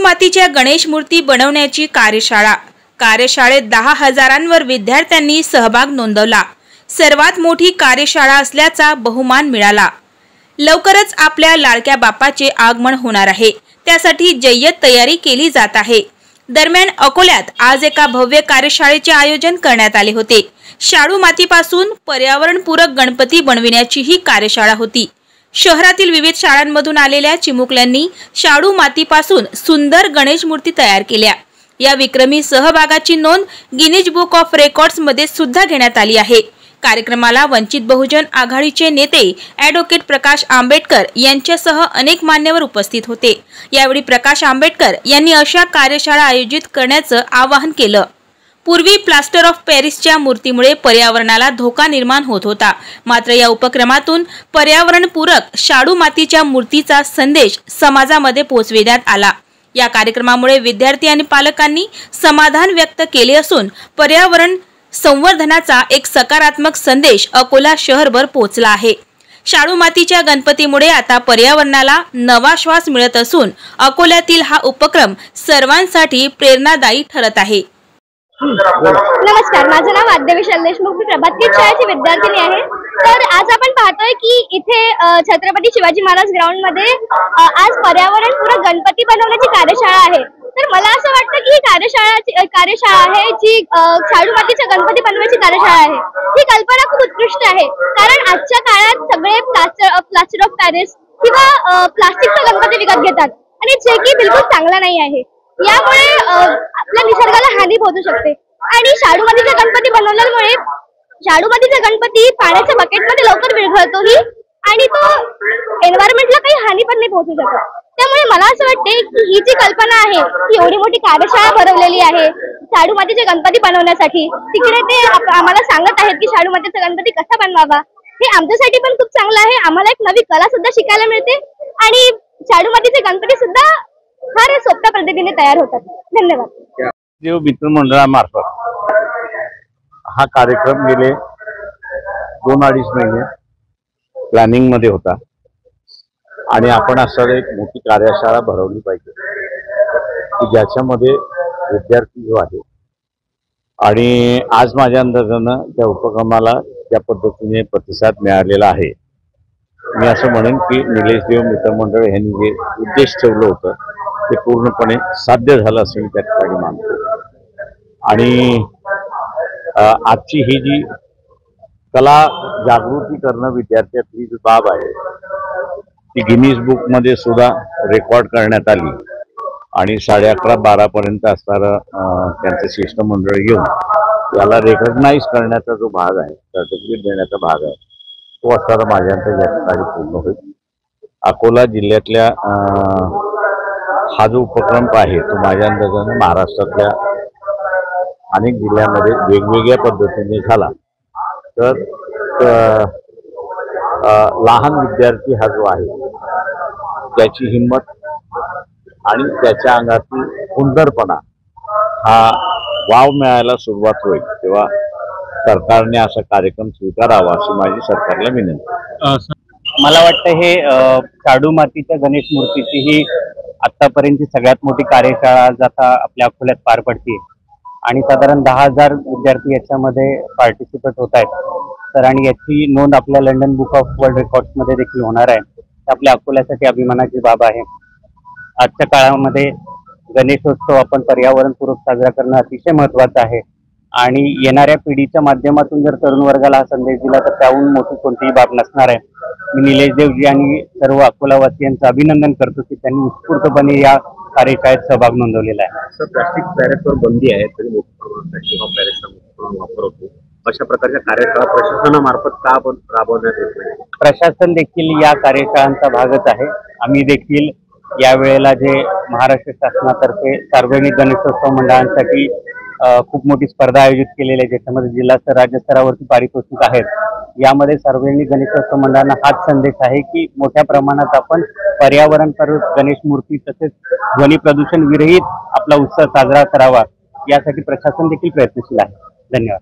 मातीच्या गणेश मूर्ती बनवण्याची कार्यशाळेत 10,000वर विद्यार्थ्यांनी सहभाग नोंदवला। सर्वात मोठी कार्यशाळा असल्याचा बहुमान मिळाला। लवकरच आपल्या लाडक्या बाप्पाचे आगमन होणार आहे, त्यासाठी जय्यत तयारी केली जात आहे। दरम्यान अकोल्यात आज एका भव्य कार्यशाळेचे आयोजन करण्यात आले होते। शाडू मातीपासून पर्यावरणपूरक गणपती बनविण्याची ही कार्यशाळा होती। शहरातील विविध शाळांमधून आलेल्या चिमुकल्यांनी शाडू मातीपासून सुंदर गणेश मूर्ती तयार केल्या। या विक्रमी सहभागाची नोंद गिनीज बुक ऑफ रेकॉर्ड्स मध्ये सुद्धा घेण्यात आली आहे। कार्यक्रमाला वंचित बहुजन आघाडीचे नेते ॲडव्होकेट प्रकाश आंबेडकर यांच्यासह अनेक मान्यवर उपस्थित होते। यावेळी प्रकाश आंबेडकर यांनी अशा कार्यशाळा आयोजित करण्याचं आवाहन केलं। पूर्वी प्लास्टर ऑफ पॅरिसच्या मूर्तीमुळे पर्यावरणाला धोका निर्माण होत होता, मात्र या उपक्रमातून पर्यावरणपूरक शाडू मातीच्या मूर्तीचा संदेश समाजामध्ये पोहोचविण्यात आला। या कार्यक्रमामुळे विद्यार्थी आणि पालकांनी समाधान व्यक्त केले असून पर्यावरण संवर्धनाचा एक सकारात्मक संदेश अकोला शहरभर पोहोचला आहे। शाडू मातीच्या गणपतीमुळे आता पर्यावरणाला नवा श्वास मिळत असून अकोल्यातील हा उपक्रम सर्वांसाठी प्रेरणादायी ठरत आहे। नमस्कार, माझं नाव आद्य विशाल देशमुख, मी प्रभातकीर शाळेची विद्यार्थिनी आहे। तर आज आपण पाहतोय की इथे छत्रपती शिवाजी महाराज ग्राउंड मध्ये आज पर्यावरणपूरक गणपती बनवण्याची कार्यशाळा आहे। तर मला असं वाटतं की ही कार्यशाळा आहे जी शाडू मातीच्या गणपती बनवण्याची कार्यशाळा आहे। ही कल्पना खूप उत्कृष्ट आहे, कारण आजच्या काळात सगळे प्लास्टर ऑफ पॅरिस किंवा प्लास्टिकचा गणपती विकत घेतात आणि जे की बिलकुल चांगला नाही आहे। यामुळे आपल्या निसर्गाला हानी पोहोचू शकते आणि शाडू मातीचा गणपती बनवल्यामुळे शाडू मातीचा गणपती पाण्याच्या बकेटमध्ये लवकर विरघळतोही आणि तो एन्व्हायरमेंटला काही हानी पण नाही पोहोचू शकत। त्यामुळे मला असं वाटते की ही जी कल्पना आहे ती एवढी मोठी कार्यशाळा भरवलेली आहे शाडू मातीचे गणपती बनवण्यासाठी, तिकडे ते आम्हाला सांगत आहेत की शाडू मातीचा गणपती कसा बनवावा, हे आमच्यासाठी पण खूप चांगलं आहे। आम्हाला एक नवी कला सुद्धा शिकायला मिळते आणि शाडू मातीचे गणपती सुद्धा फार सोप्या पद्धतीने तयार होतात। धन्यवाद। देव मित्र मंडळामार्फत हा कार्यक्रम गेले 2-2.5 महिने प्लॅनिंग मध्ये होता आणि आपण असं एक मोठी कार्यशाळा भरवली पाहिजे की ज्याच्यामध्ये विद्यार्थी जो आहे आणि आज माझ्या अंदाजानं त्या उपक्रमाला त्या पद्धतीने प्रतिसाद मिळालेला आहे। मी असं म्हणेन की निलेश देव मित्रमंडळ यांनी जे उद्देश ठेवलं होतं ते पूर्णपणे साध्य झालं असं मी त्या ठिकाणी मानतो। आणि आजची ही जी कला जागृती करणं विद्यार्थ्यातली जी बाब आहे ती गिनीज बुक मध्ये सुद्धा रेकॉर्ड करण्यात आली आणि 11:30-12 पर्यंत असणारं त्यांचं शिष्टमंडळ घेऊन याला रेकॉग्नाइज करण्याचा जो भाग आहे, सर्टिफिकेट देण्याचा भाग आहे, तो असणारा माझ्यानंतर या ठिकाणी पूर्ण होईल। अकोला जिल्ह्यातल्या हा जो उपक्रम आहे तो माझ्या अंदाजाने महाराष्ट्रातल्या अनेक जिल्ह्यांमध्ये वेगवेगळ्या पद्धतीने झाला तर लहान विद्यार्थी हा जो आहे त्याची हिंमत आणि त्याच्या अंगातील सुंदरपणा हा वाव मिळायला सुरुवात होईल, तेव्हा सरकारने असा कार्यक्रम स्वीकारावा अशी माझी सरकारला विनंती। मला वाटतं हे शाडू मातीच्या गणेश मूर्तीची ही आतापर्यंतची सगळ्यात मोठी कार्यशाळा आता आपल्या अकोल्यात पार पडते आणि साधारण 10,000 विद्यार्थी याच्यामध्ये पार्टिसिपेट होत आहेत। तर आणि याची नोंद आपल्या London book of world records मध्ये देखील होणार आहे। आपल्या अकोल्यासाठी अभिमानाची बाब आहे। आजच्या काळामध्ये गणेशोत्सव आपण पर्यावरणपूरक साजरा करणं अतिशय महत्त्वाचं आहे आणि येणाऱ्या पिढीच्या माध्यमातून जर तरुण वर्गाला हा संदेश दिला तर त्याहून मोठी कोणतीही बाब नसणार आहे। मी निलेश देवजी आणि सर्व अकोलावासियांचं अभिनंदन करतो की त्यांनी उत्स्फूर्तपणे या कार्यशाळेत सहभाग नोंदवलेला आहे। प्लास्टिक बॅरेजवर बंदी आहे तरी प्लास्टिक ऑफ बॅरेजचा वापर होतो, अशा प्रकारच्या कार्यशाळा प्रशासनामार्फत का आपण राबवण्यात येत नाही? प्रशासन देखील या कार्यशाळांचा भागच आहे। आम्ही देखील यावेळेला जे महाराष्ट्र शासनातर्फे सार्वजनिक गणेशोत्सव मंडळांसाठी खूप मोठी स्पर्धा आयोजित केलेली आहे, ज्याच्यामध्ये जिल्हा राज्य स्तरावरती पारितोषिक आहेत। यामध्ये सार्वजनिक गणेशोत्सव मंडळांना हाच संदेश आहे की मोठ्या प्रमाणात आपण पर्यावरणपूरक गणेश मूर्ती तसेच ध्वनी प्रदूषण विरहित आपला उत्सव साजरा करावा, यासाठी प्रशासन देखील प्रयत्नशील आहे। धन्यवाद।